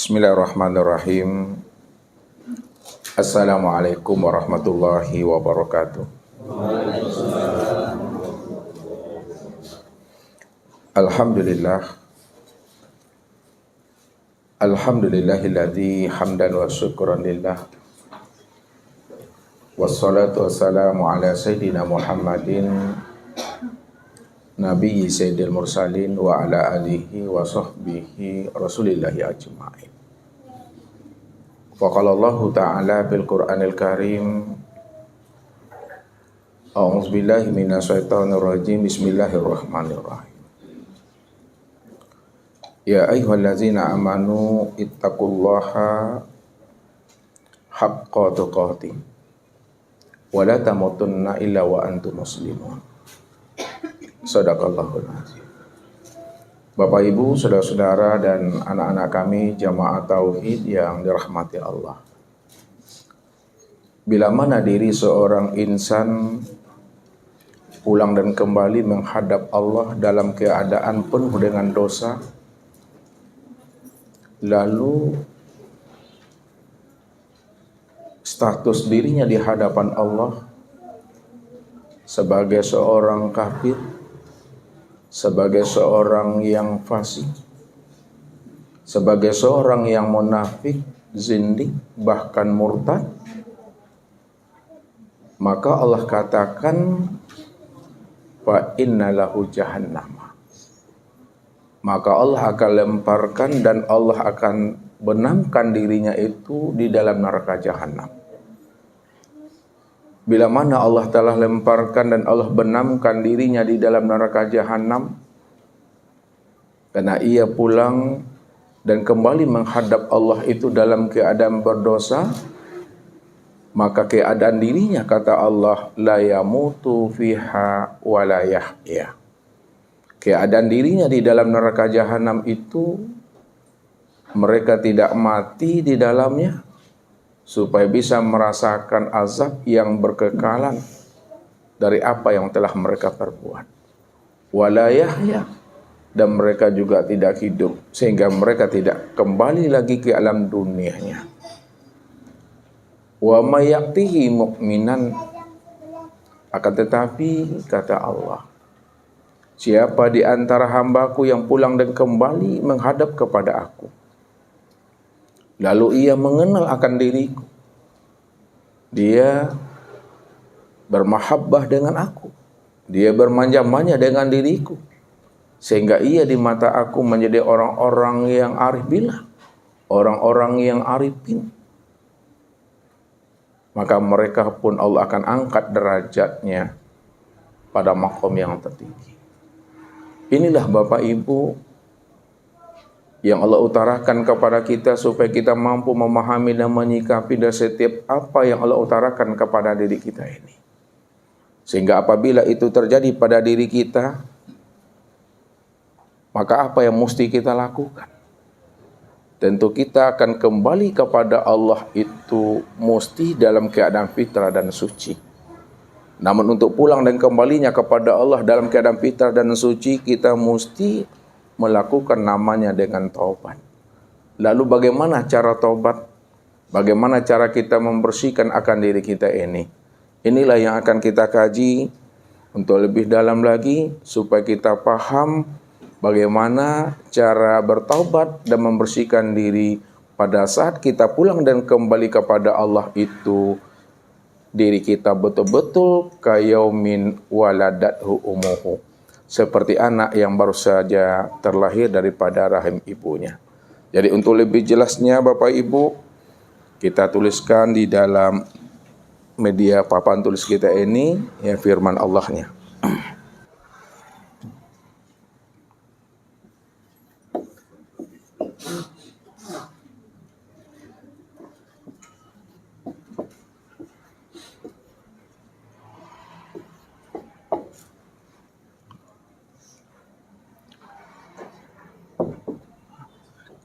Bismillahirrahmanirrahim. Assalamualaikum warahmatullahi wabarakatuh. Alhamdulillah. Alhamdulillahilladzi hamdan wa syukran lillah. Wassalatu wassalamu ala sayyidina Muhammadin Nabiyyi sayyidil mursalin wa ala alihi wa sahbihi rasulillahi ajma'in. Faqala Allah ta'ala bil Qur'anil Karim, A'udzu billahi minasyaitonir rajim. Bismillahirrahmanirrahim. Ya ayyuhallazina amanu ittaqullaha haqqa tuqatih wa la tamutunna illa wa antum muslimun. Shadaqallahul azim. Bapak Ibu, saudara-saudara dan anak-anak kami jamaah tauhid yang dirahmati Allah. Bila mana diri seorang insan pulang dan kembali menghadap Allah dalam keadaan penuh dengan dosa, lalu status dirinya di hadapan Allah sebagai seorang kafir, sebagai seorang yang fasik, sebagai seorang yang munafik, zindik, bahkan murtad, maka Allah katakan fa innalahu jahannam. Maka Allah akan lemparkan dan Allah akan benamkan dirinya itu di dalam neraka jahanam. Bila mana Allah telah lemparkan dan Allah benamkan dirinya di dalam neraka jahanam, karena ia pulang dan kembali menghadap Allah itu dalam keadaan berdosa, maka keadaan dirinya, kata Allah, la yamutu fiha wa la yahya. Keadaan dirinya di dalam neraka jahanam itu, mereka tidak mati di dalamnya, supaya bisa merasakan azab yang berkekalan dari apa yang telah mereka perbuat. Wala yahya, dan mereka juga tidak hidup, sehingga mereka tidak kembali lagi ke alam dunianya. Wa may ya'tihi mu'minan, akan tetapi kata Allah, siapa di antara hambaku yang pulang dan kembali menghadap kepada aku, lalu ia mengenal akan diriku, dia bermahabbah dengan aku, dia bermanja-manja dengan diriku, sehingga ia di mata aku menjadi orang-orang yang arif billah, orang-orang yang arifin, maka mereka pun Allah akan angkat derajatnya pada maqam yang tertinggi. Inilah Bapak Ibu yang Allah utarakan kepada kita supaya kita mampu memahami dan menyikapi dari setiap apa yang Allah utarakan kepada diri kita ini. Sehingga apabila itu terjadi pada diri kita, maka apa yang mesti kita lakukan? Tentu kita akan kembali kepada Allah itu mesti dalam keadaan fitrah dan suci. Namun untuk pulang dan kembalinya kepada Allah dalam keadaan fitrah dan suci, kita mesti melakukan namanya dengan taubat. Lalu bagaimana cara taubat? Bagaimana cara kita membersihkan akan diri kita ini? Inilah yang akan kita kaji untuk lebih dalam lagi supaya kita paham bagaimana cara bertaubat dan membersihkan diri pada saat kita pulang dan kembali kepada Allah itu, diri kita betul-betul kayaumin waladathu umuhu, seperti anak yang baru saja terlahir daripada rahim ibunya. Jadi untuk lebih jelasnya Bapak Ibu, kita tuliskan di dalam media papan tulis kita ini ya firman Allahnya.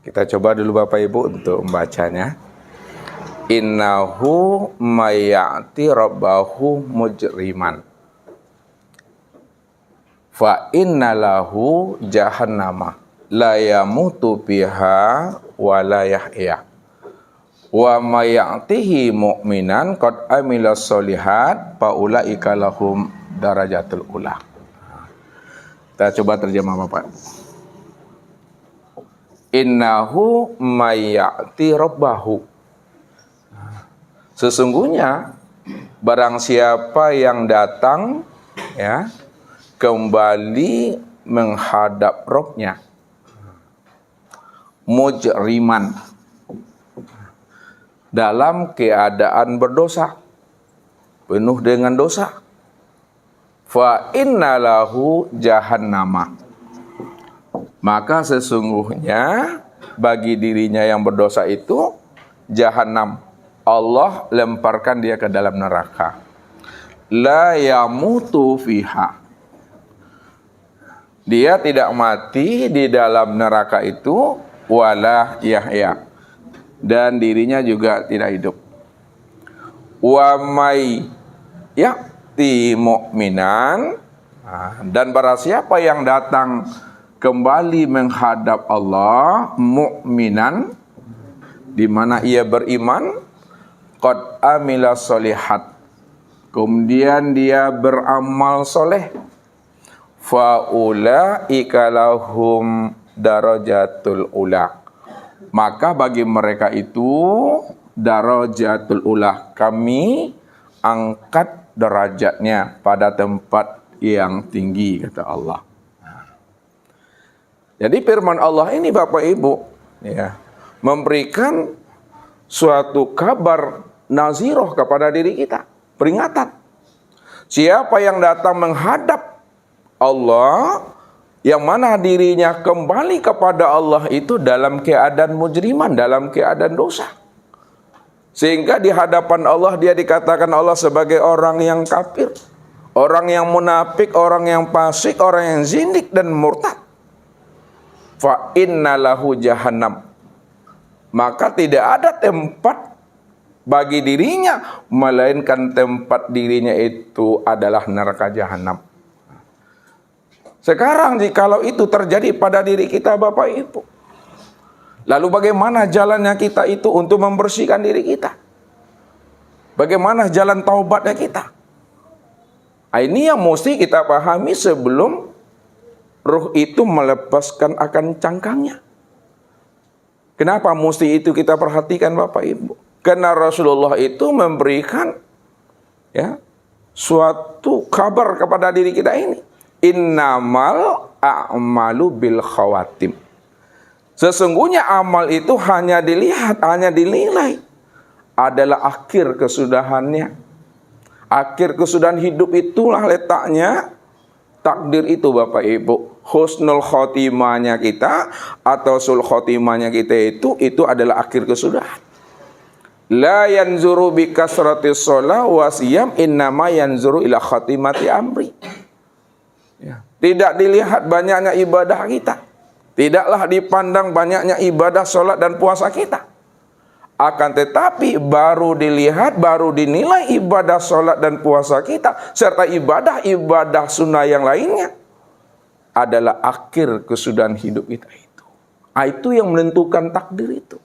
Kita coba dulu Bapak Ibu untuk membacanya. Innahu mayati rabbahu mujriman fa innalahu jahannama la yamutu fiha wa la yahya. Wa may ya'tihi mu'minan qad amila sholihat fa ulaika lahum darajatul ula. Kita coba terjemah Bapak. Innahu may ya'ti rabbahu. Sesungguhnya barang siapa yang datang ya kembali menghadap Rabbnya mujriman dalam keadaan berdosa, penuh dengan dosa, fa innalahu jahannama, maka sesungguhnya bagi dirinya yang berdosa itu jahanam, Allah lemparkan dia ke dalam neraka. La yamutu fiha, dia tidak mati di dalam neraka itu, wala yahya, dan dirinya juga tidak hidup. Wa may ya'ti mu'minan, dan barang siapa yang datang kembali menghadap Allah mu'minan, di mana ia beriman, qad amila sholihat, kemudian dia beramal soleh, fa ulaika lahum darajatul ula, maka bagi mereka itu darajatul ula, kami angkat derajatnya pada tempat yang tinggi, kata Allah. Jadi firman Allah ini Bapak Ibu ya, memberikan suatu kabar naziroh kepada diri kita, peringatan. Siapa yang datang menghadap Allah, yang mana dirinya kembali kepada Allah itu dalam keadaan mujriman, dalam keadaan dosa, sehingga di hadapan Allah dia dikatakan Allah sebagai orang yang kafir, orang yang munafik, orang yang fasik, orang yang zindik dan murtad. Fa innalahu jahannam, maka tidak ada tempat bagi dirinya melainkan tempat dirinya itu adalah neraka jahanam. Sekarang jikalau itu terjadi pada diri kita Bapak Ibu, lalu bagaimana jalannya kita itu untuk membersihkan diri kita? Bagaimana jalan taubatnya kita? Ini yang mesti kita pahami sebelum ruh itu melepaskan akan cangkangnya. Kenapa mesti itu kita perhatikan Bapak Ibu? Karena Rasulullah itu memberikan ya suatu kabar kepada diri kita ini. Innamal a'malu bil khawatim. Sesungguhnya amal itu hanya dilihat, hanya dinilai adalah akhir kesudahannya. Akhir kesudahan hidup itulah letaknya takdir itu Bapak Ibu. Husnul khotimahnya kita atau sul khotimahnya kita itu adalah akhir kesudahan. La yanzuru bi kasratis shalah wa siyam, innama yanzuru ila khatimati amri. Ya. Tidak dilihat banyaknya ibadah kita, tidaklah dipandang banyaknya ibadah sholat dan puasa kita, akan tetapi baru dilihat, baru dinilai ibadah sholat dan puasa kita serta ibadah sunnah yang lainnya adalah akhir kesudahan hidup kita itu. Itu yang menentukan takdir itu.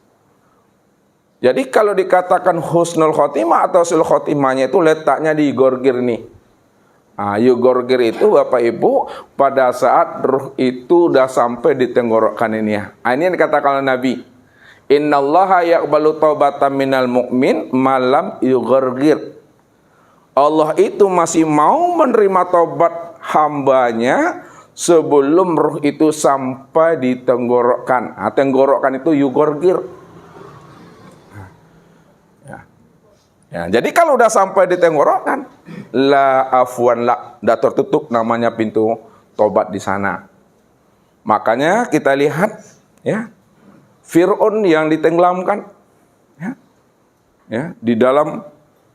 Jadi kalau dikatakan husnul khotimah atau sul khotimahnya itu letaknya di gorgir nih. Yugorgir itu Bapak Ibu pada saat ruh itu udah sampai di tenggorokan ini ya. Ini yang dikatakan oleh Nabi. Innallaha yaqbalu taubatan minal mu'min malam yugorgir. Allah itu masih mau menerima taubat hambanya sebelum ruh itu sampai di tenggorokan. Tenggorokan itu yugorgir. Ya, jadi kalau udah sampai di tenggorokan, la afwan la, udah tertutup namanya pintu tobat di sana. Makanya kita lihat ya, Fir'aun yang ditenggelamkan ya, di dalam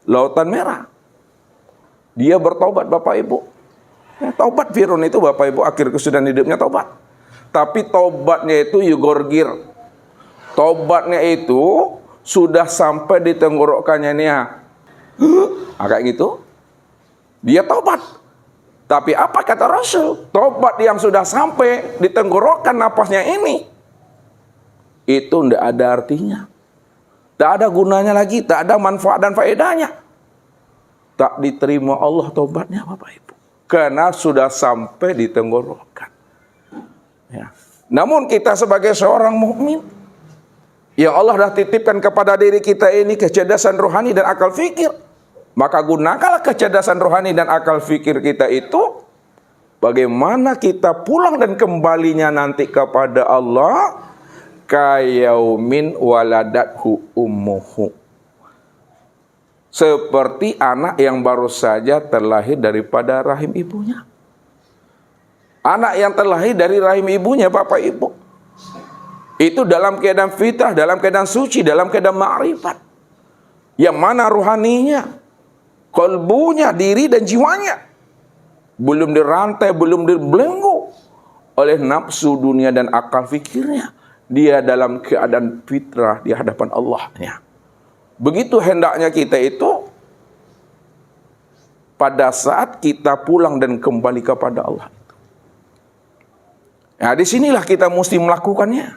lautan merah. Dia bertobat Bapak Ibu. Ya, taubat Fir'aun itu Bapak Ibu akhir kesudahan hidupnya taubat. Tapi taubatnya itu yugorgir. Taubatnya itu sudah sampai di tenggorokannya nih ya. Kayak gitu. Dia taubat. Tapi apa kata Rasul? Tobat yang sudah sampai di tenggorokan napasnya ini, itu tidak ada artinya. Tak ada gunanya lagi, tak ada manfaat dan faedahnya. Tak diterima Allah tobatnya Bapak Ibu. Karena sudah sampai di tenggorokan. Ya. Namun kita sebagai seorang mukmin, yang Allah dah titipkan kepada diri kita ini kecerdasan rohani dan akal fikir, maka gunakanlah kecerdasan rohani dan akal fikir kita itu, bagaimana kita pulang dan kembalinya nanti kepada Allah, kayaumin waladathu ummuhu. Seperti anak yang baru saja terlahir daripada rahim ibunya. Anak yang terlahir dari rahim ibunya Bapak Ibu, itu dalam keadaan fitrah, dalam keadaan suci, dalam keadaan ma'rifat. Yang mana ruhaninya, kalbunya, diri dan jiwanya belum dirantai, belum dibelenggu oleh nafsu dunia dan akal fikirnya. Dia dalam keadaan fitrah di hadapan Allah-Nya. Begitu hendaknya kita itu pada saat kita pulang dan kembali kepada Allah. Nah, disinilah kita mesti melakukannya.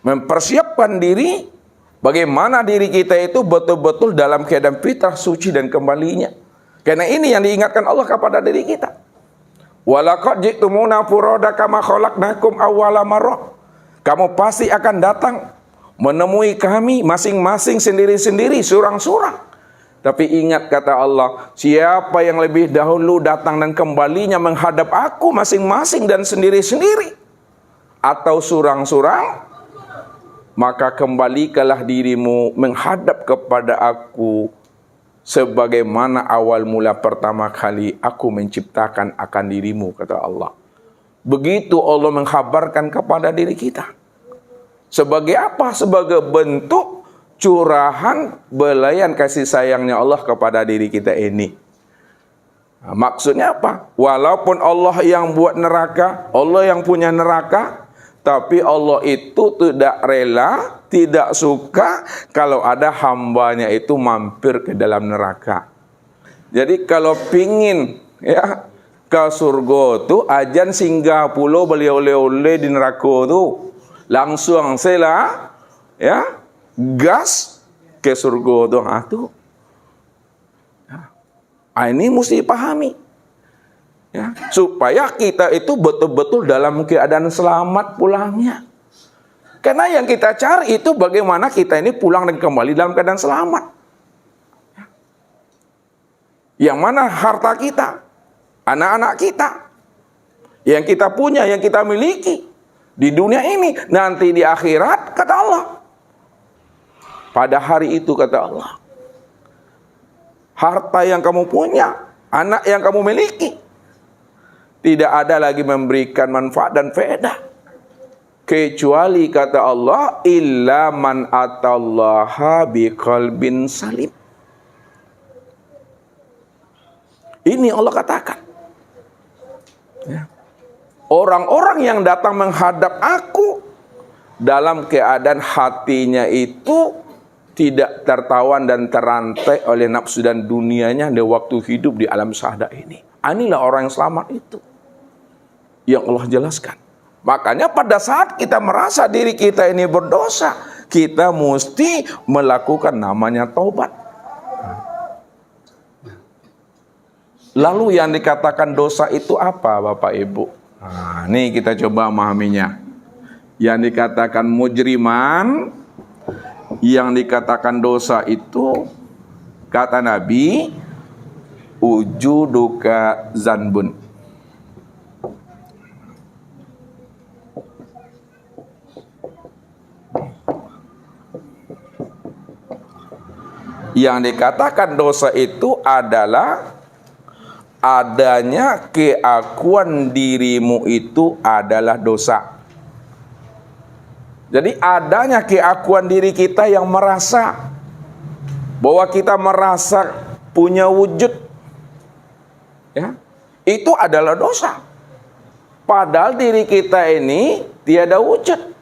Mempersiapkan diri, bagaimana diri kita itu betul-betul dalam keadaan fitrah, suci dan kembalinya. Karena ini yang diingatkan Allah kepada diri kita. Walaqad ji'tumuna furada kama khalaqnakum awwala marrah. Kamu pasti akan datang menemui kami masing-masing sendiri-sendiri, surang-surang. Tapi ingat kata Allah, siapa yang lebih dahulu datang dan kembalinya menghadap aku masing-masing dan sendiri-sendiri, atau surang-surang, maka kembalikanlah dirimu menghadap kepada aku sebagaimana awal mula pertama kali aku menciptakan akan dirimu, kata Allah. Begitu Allah mengkhabarkan kepada diri kita. Sebagai apa? Sebagai bentuk curahan belayan kasih sayangnya Allah kepada diri kita ini. Nah, maksudnya apa? Walaupun Allah yang buat neraka, Allah yang punya neraka, tapi Allah itu tidak rela, tidak suka kalau ada hambanya itu mampir ke dalam neraka. Jadi kalau pingin ya ke surga tuh, ajan singgah pulau beli oleh-oleh di neraka tuh, langsung sela ya gas ke surga tuh. Ini mesti dipahami ya, supaya kita itu betul-betul dalam keadaan selamat pulangnya. Karena yang kita cari itu bagaimana kita ini pulang dan kembali dalam keadaan selamat. Yang mana harta kita, anak-anak kita, yang kita punya, yang kita miliki di dunia ini, nanti di akhirat, kata Allah. Pada hari itu, kata Allah, harta yang kamu punya, anak yang kamu miliki, tidak ada lagi memberikan manfaat dan faedah. Kecuali, kata Allah, illa man atallaha biqalbin salim. Ini Allah katakan. Ya. Orang-orang yang datang menghadap aku dalam keadaan hatinya itu tidak tertawan dan terantai oleh nafsu dan dunianya di waktu hidup di alam syahada ini. Inilah orang yang selamat itu, yang Allah jelaskan. Makanya pada saat kita merasa diri kita ini berdosa, kita mesti melakukan namanya taubat. Lalu yang dikatakan dosa itu apa, Bapak Ibu? Nah, ini kita coba memahaminya. Yang dikatakan mujriman, yang dikatakan dosa itu, kata Nabi, ujuduka zanbun. Yang dikatakan dosa itu adalah adanya keakuan dirimu itu adalah dosa. Jadi adanya keakuan diri kita yang merasa bahwa kita merasa punya wujud, ya, itu adalah dosa. Padahal diri kita ini tiada wujud.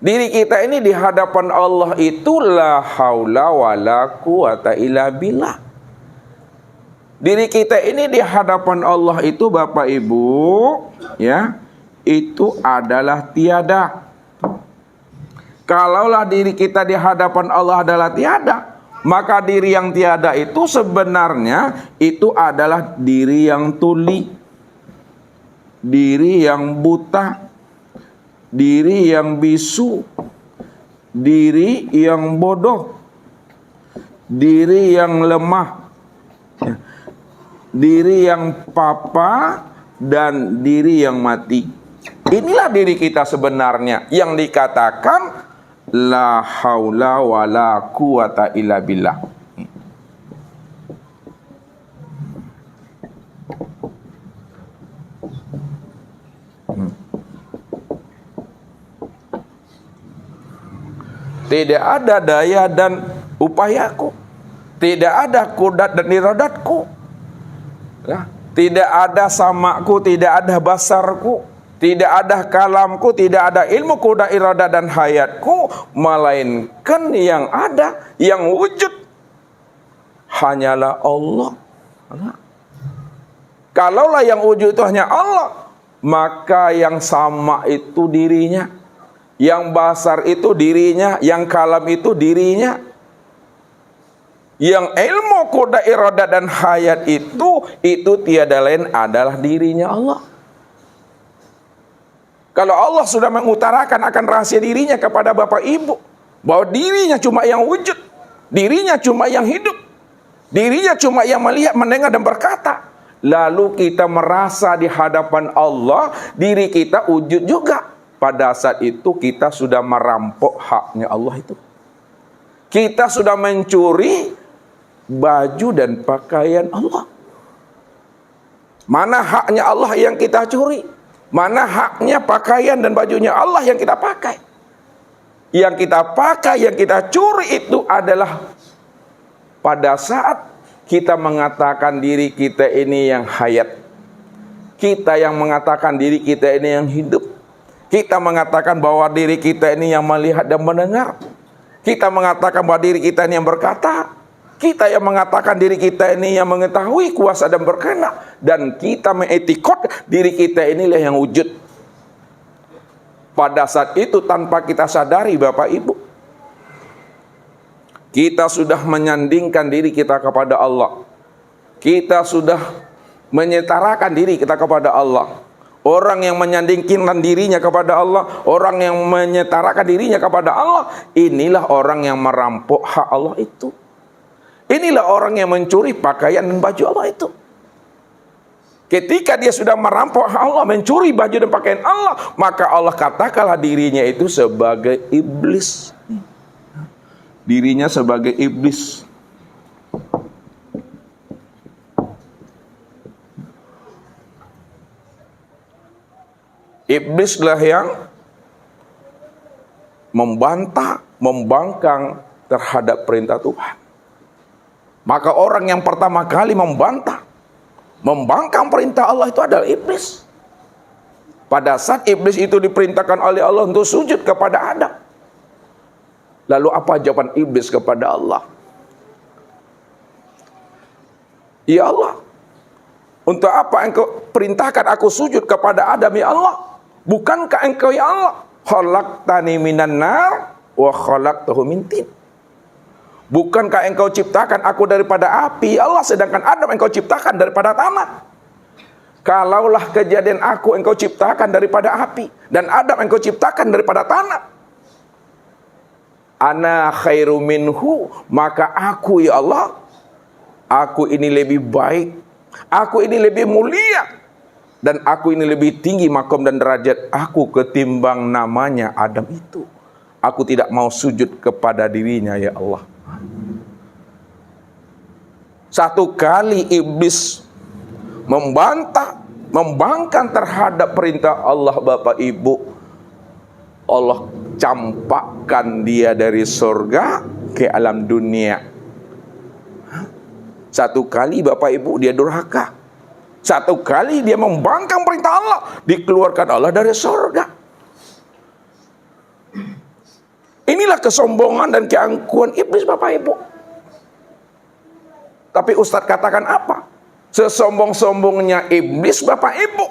Diri kita ini di hadapan Allah itu la haula wala quwata illa billah. Diri kita ini di hadapan Allah itu Bapak Ibu, ya, itu adalah tiada. Kalaulah diri kita di hadapan Allah adalah tiada, maka diri yang tiada itu sebenarnya itu adalah diri yang tuli, diri yang buta, diri yang bisu, diri yang bodoh, diri yang lemah, diri yang papa, dan diri yang mati. Inilah diri kita sebenarnya yang dikatakan la haula wala quwata illa billah. Tidak ada daya dan upayaku, tidak ada kudat dan iradatku, ya. Tidak ada samaku, tidak ada basarku, tidak ada kalamku, tidak ada ilmu kuda iradah dan hayatku, melainkan yang ada, yang wujud hanyalah Allah. Kalaulah yang wujud itu hanya Allah, maka yang sama itu dirinya, yang basar itu dirinya, yang kalam itu dirinya, yang ilmu kuda iradah dan hayat itu tiada lain adalah dirinya Allah. Kalau Allah sudah mengutarakan akan rahasia dirinya kepada Bapak Ibu, bahwa dirinya cuma yang wujud, dirinya cuma yang hidup, dirinya cuma yang melihat, mendengar dan berkata, lalu kita merasa di hadapan Allah diri kita wujud juga, pada saat itu kita sudah merampok haknya Allah itu. Kita sudah mencuri baju dan pakaian Allah. Mana haknya Allah yang kita curi? Mana haknya pakaian dan bajunya Allah yang kita pakai? Yang kita pakai, yang kita curi itu adalah pada saat kita mengatakan diri kita ini yang hayat, kita yang mengatakan diri kita ini yang hidup, kita mengatakan bahwa diri kita ini yang melihat dan mendengar, kita mengatakan bahwa diri kita ini yang berkata, kita yang mengatakan diri kita ini yang mengetahui kuasa dan berkehendak, dan kita mengetikot diri kita inilah yang wujud. Pada saat itu tanpa kita sadari Bapak Ibu, kita sudah menyandingkan diri kita kepada Allah. Kita sudah menyetarakan diri kita kepada Allah. Orang yang menyandingkan dirinya kepada Allah, orang yang menyetarakan dirinya kepada Allah, inilah orang yang merampok hak Allah itu. Inilah orang yang mencuri pakaian dan baju Allah itu. Ketika dia sudah merampok hak Allah, mencuri baju dan pakaian Allah, maka Allah katakanlah dirinya itu sebagai iblis. Dirinya sebagai iblis. Iblislah yang membantah, membangkang terhadap perintah Tuhan. Maka orang yang pertama kali membantah, membangkang perintah Allah itu adalah iblis. Pada saat iblis itu diperintahkan oleh Allah untuk sujud kepada Adam, lalu apa jawaban iblis kepada Allah? Ya Allah, untuk apa engkau perintahkan aku sujud kepada Adam ya Allah? Bukankah engkau ya Allah khalaqtani minan nar wa khalaqtahu min tin? Bukankah engkau ciptakan aku daripada api ya Allah, sedangkan Adam engkau ciptakan daripada tanah? Kalaulah kejadian aku engkau ciptakan daripada api dan Adam engkau ciptakan daripada tanah, ana khairu minhu, maka aku ya Allah, aku ini lebih baik, aku ini lebih mulia, dan aku ini lebih tinggi makom dan derajat aku ketimbang namanya Adam itu. Aku tidak mau sujud kepada dirinya ya Allah. Satu kali iblis membantah, membangkang terhadap perintah Allah Bapak Ibu, Allah campakkan dia dari surga ke alam dunia. Satu kali Bapak Ibu dia durhaka, satu kali dia membangkang perintah Allah, dikeluarkan Allah dari surga. Inilah kesombongan dan keangkuhan iblis Bapak Ibu. Tapi Ustadz katakan apa? Sesombong-sombongnya iblis, Bapak Ibu,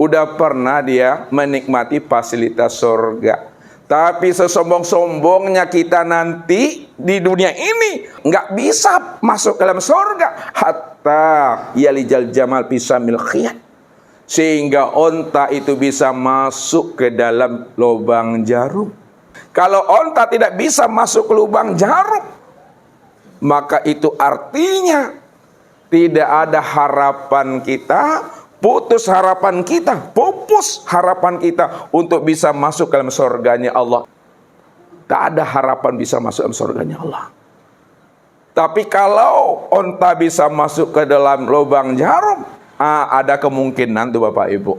udah pernah dia menikmati fasilitas surga. Tapi sesombong-sombongnya kita nanti di dunia ini nggak bisa masuk ke dalam surga. Hatta yalijal jamal pisamil khiyat, sehingga onta itu bisa masuk ke dalam lubang jarum. Kalau onta tidak bisa masuk ke lubang jarum, maka itu artinya tidak ada harapan kita, putus harapan kita, pupus harapan kita untuk bisa masuk ke dalam surganya Allah. Tak ada harapan bisa masuk ke dalam surganya Allah. Tapi kalau onta bisa masuk ke dalam lubang jarum, ada kemungkinan tuh Bapak Ibu.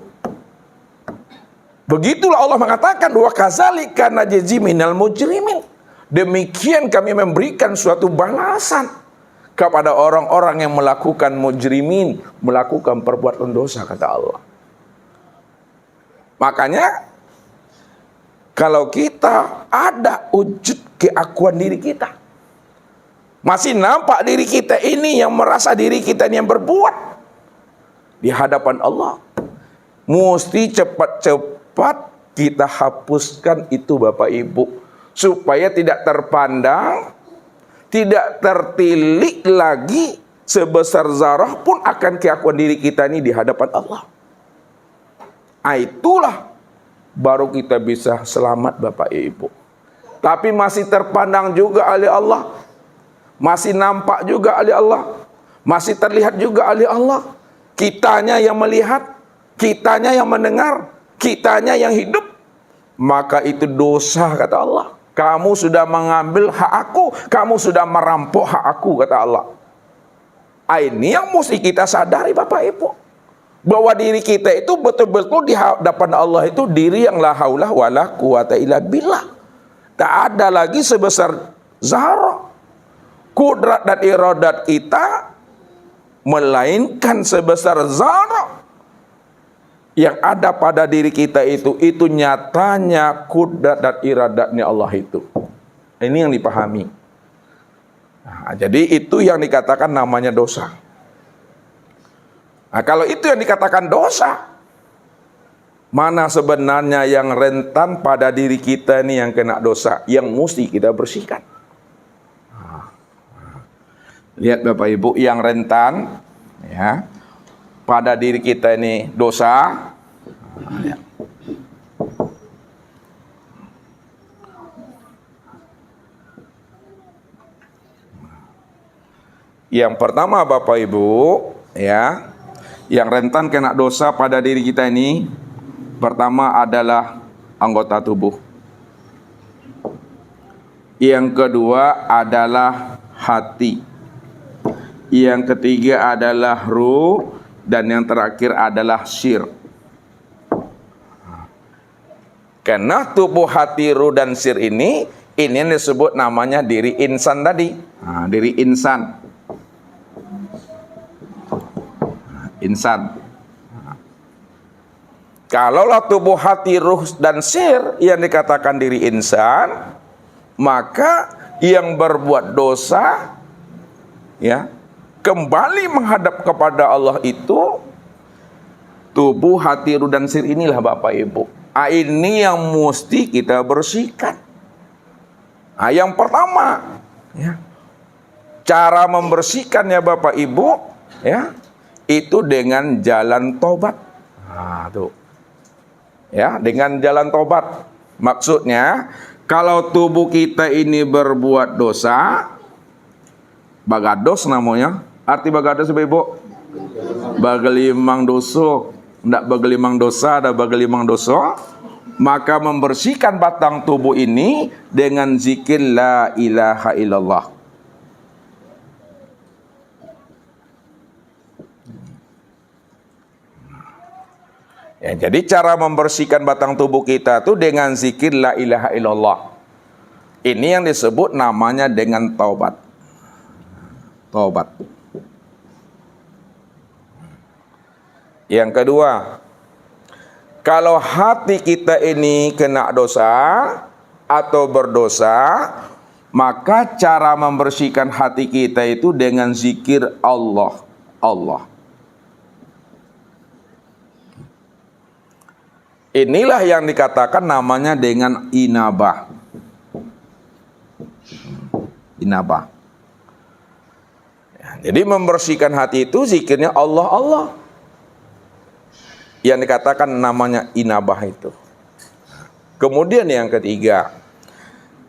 Begitulah Allah mengatakan, wa kadzalika najzi minal mujrimin. Demikian kami memberikan suatu balasan kepada orang-orang yang melakukan mujrimin, melakukan perbuatan dosa, kata Allah. Makanya kalau kita ada wujud keakuan diri kita, masih nampak diri kita ini yang merasa diri kita ini yang berbuat di hadapan Allah, mesti cepat-cepat kita hapuskan itu Bapak Ibu, supaya tidak terpandang, tidak tertilik lagi sebesar zarah pun akan keakuan diri kita ini di hadapan Allah. Itulah baru kita bisa selamat Bapak Ibu. Tapi masih terpandang juga oleh Allah, masih nampak juga oleh Allah, masih terlihat juga oleh Allah. Kitanya yang melihat, kitanya yang mendengar, kitanya yang hidup, maka itu dosa, kata Allah. Kamu sudah mengambil hak aku, kamu sudah merampok hak aku, kata Allah. Ini yang mesti kita sadari Bapak Ibu, bahwa diri kita itu betul-betul di hadapan Allah itu diri yang la haula wala quwata illa billah. Tak ada lagi sebesar zarah kudrat dan iradat kita, melainkan sebesar zarah yang ada pada diri kita itu nyatanya kudrat dan iradatnya Allah itu. Ini yang dipahami. Nah, jadi itu yang dikatakan namanya dosa. Nah, kalau itu yang dikatakan dosa, mana sebenarnya yang rentan pada diri kita ini yang kena dosa, yang mesti kita bersihkan? Lihat Bapak Ibu, yang rentan ya pada diri kita ini dosa. Yang pertama Bapak Ibu, ya, yang rentan kena dosa pada diri kita ini, pertama adalah anggota tubuh. Yang kedua adalah hati. Yang ketiga adalah ruh. Dan yang terakhir adalah syir. Karena tubuh, hati, ruh, dan syir ini yang disebut namanya diri insan tadi. Nah, diri insan. Insan. Kalaulah tubuh, hati, ruh, dan syir yang dikatakan diri insan, maka yang berbuat dosa, ya, kembali menghadap kepada Allah itu tubuh, hati, ruh, dan syir inilah Bapak Ibu. Ini yang mesti kita bersihkan. Yang pertama, ya, cara membersihkannya Bapak Ibu, ya, itu dengan jalan tobat. Tuh. Ya, dengan jalan tobat. Maksudnya, kalau tubuh kita ini berbuat dosa, bagados namanya. Arti bagados Ibu? Bagelimang dosa. Tidak bagelimang dosa, ada bagelimang dosa. Maka membersihkan batang tubuh ini dengan zikir la ilaha illallah. Ya, jadi cara membersihkan batang tubuh kita itu dengan zikir la ilaha illallah. Ini yang disebut namanya dengan taubat. Taubat. Yang kedua, kalau hati kita ini kena dosa atau berdosa, maka cara membersihkan hati kita itu dengan zikir Allah. Allah. Inilah yang dikatakan namanya dengan inabah. Inabah. Jadi membersihkan hati itu zikirnya Allah, Allah. Yang dikatakan namanya inabah itu. Kemudian yang ketiga,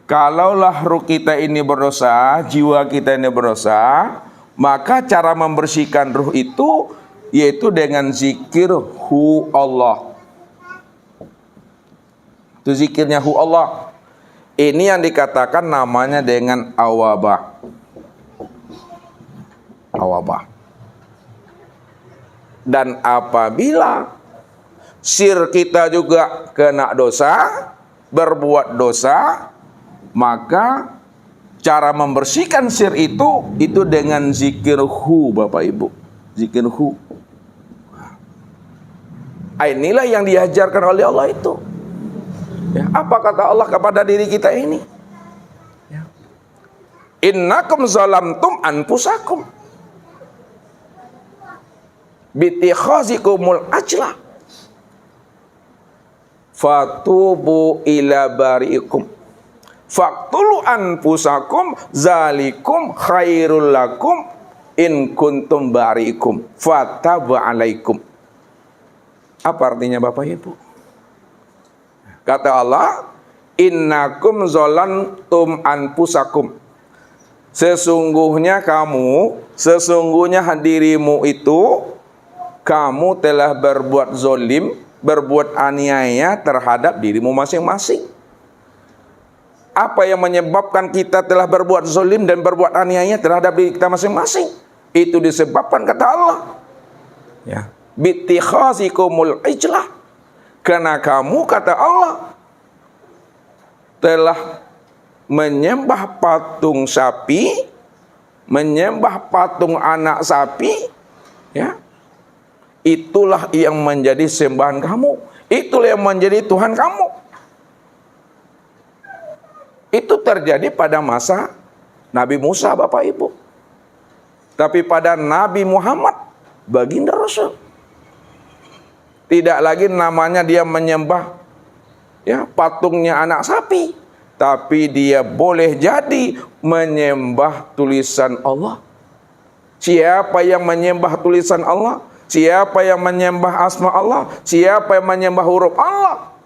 kalaulah ruh kita ini berdosa, jiwa kita ini berdosa, maka cara membersihkan ruh itu yaitu dengan zikir hu Allah. Itu zikirnya hu Allah. Ini yang dikatakan namanya dengan awabah. Awabah. Dan apabila sir kita juga kena dosa, berbuat dosa, maka cara membersihkan sir itu dengan zikir hu, Bapak Ibu. Zikir hu. Inilah yang diajarkan oleh Allah itu. Ya, apa kata Allah kepada diri kita ini? Ya. Innakum zalamtum anfusakum bitikhazikumul ajla fatubu ila bari'ikum faqtulu anfusakum zalikum khairul lakum in kuntum bari'ikum fataba alaikum. Apa artinya Bapak Ibu? Kata Allah, innakum zalantum anfusakum. Sesungguhnya dirimu itu, kamu telah berbuat zolim, berbuat aniaya terhadap dirimu masing-masing. Apa yang menyebabkan kita telah berbuat zolim dan berbuat aniaya terhadap diri kita masing-masing? Itu disebabkan kata Allah. Ya, bitikhazikumul ijlah. Karena kamu, kata Allah, telah menyembah patung sapi, menyembah patung anak sapi, ya. Itulah yang menjadi sembahan kamu. Itulah yang menjadi Tuhan kamu. Itu terjadi pada masa Nabi Musa, Bapak Ibu. Tapi pada Nabi Muhammad, baginda Rasul, tidak lagi namanya dia menyembah ya patungnya anak sapi, tapi dia boleh jadi menyembah tulisan Allah. Siapa yang menyembah tulisan Allah? Siapa yang menyembah asma Allah? Siapa yang menyembah huruf Allah?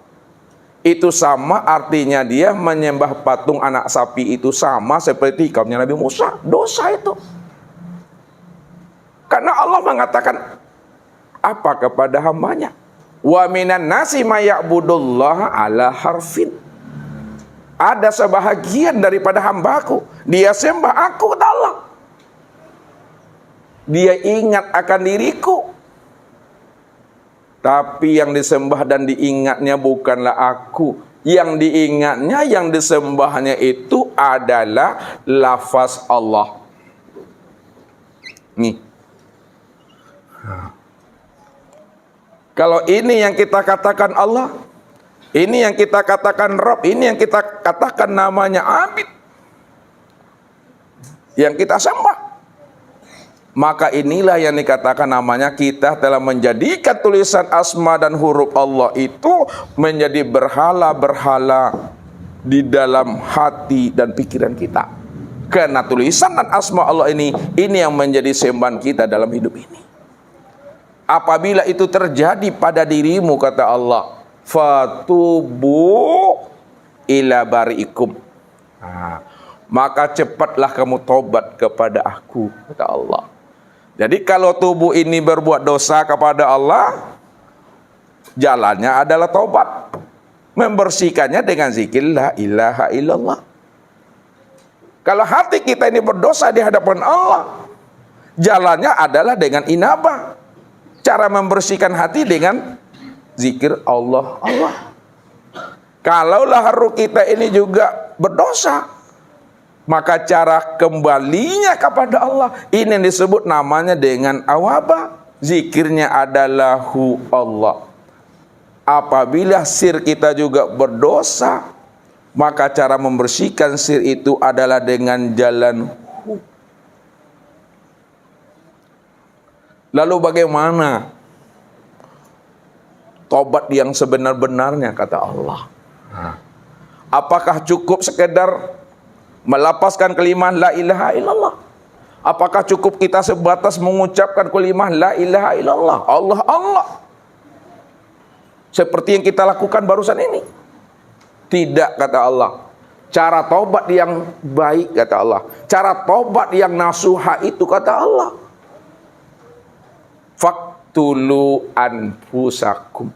Itu sama artinya dia menyembah patung anak sapi, itu sama seperti kaumnya Nabi Musa. Dosa itu. Karena Allah mengatakan apa kepada hambanya? Wa minan nasi maya'budullaha ala harfin. Ada sebahagian daripada hambaku, dia sembah aku, kata Allah. Dia ingat akan diriku. Tapi yang disembah dan diingatnya bukanlah aku. Yang diingatnya, yang disembahnya itu adalah lafaz Allah. Nih. Kalau ini yang kita katakan Allah, ini yang kita katakan Rabb, ini yang kita katakan namanya Abid, yang kita sembah, maka inilah yang dikatakan namanya kita telah menjadikan tulisan asma dan huruf Allah itu menjadi berhala-berhala di dalam hati dan pikiran kita. Karena tulisan dan asma Allah ini yang menjadi sembahan kita dalam hidup ini. Apabila itu terjadi pada dirimu, kata Allah, fatubu ila bari'ikum. Maka cepatlah kamu tobat kepada aku, kata Allah. Jadi kalau tubuh ini berbuat dosa kepada Allah, jalannya adalah tobat. Membersihkannya dengan zikir la ilaha illallah. Kalau hati kita ini berdosa di hadapan Allah, jalannya adalah dengan inabah. Cara membersihkan hati dengan zikir Allah, Allah. Kalaulah ruh kita ini juga berdosa, maka cara kembalinya kepada Allah ini yang disebut namanya dengan awabah. Zikirnya adalah hu Allah. Apabila sir kita juga berdosa, maka cara membersihkan sir itu adalah dengan jalan hu. Lalu bagaimana tobat yang sebenar-benarnya, kata Allah? Apakah cukup sekedar melapaskan kalimat la ilaha illallah? Apakah cukup kita sebatas mengucapkan kalimat la ilaha illallah, Allah Allah, seperti yang kita lakukan barusan ini? Tidak, kata Allah. Cara tobat yang baik, kata Allah, cara tobat yang nasuha itu, kata Allah, faktulu anfusakum,